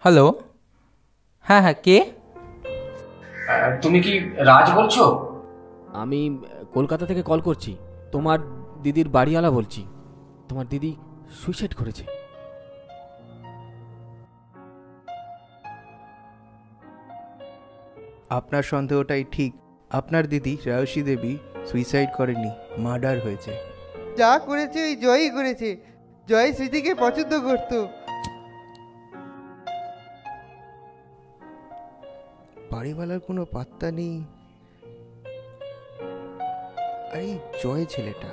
Hello. হ্যাঁ হ্যাঁ, কে? তুমি কি রাজ বলছো? আমি কলকাতা থেকে কল করছি। তোমার দিদির বাড়িওয়ালা বলছি। তোমার দিদি সুইসাইড করেছে। আপনার সন্দেহটাই ঠিক। আপনার দিদি শ্রেয়সী দেবী সুইসাইড করেনি, মার্ডার হয়েছে। যা করেছে ওই জয়ই করেছে। জয় স্মৃতিকে পছন্দ করতো। বাড়িওয়ালার কোনো পাত্তা নেই। আর এই জয় ছেলেটা,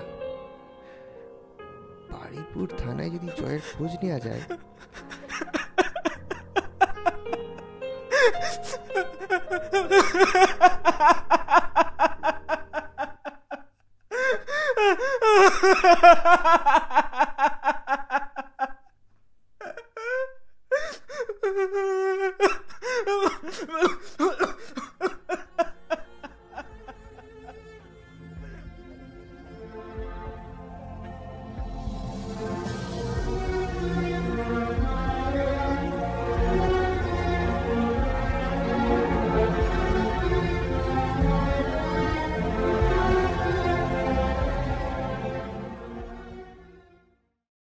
বারুইপুর থানায় যদি জয়ের খোঁজ নেওয়া যায়।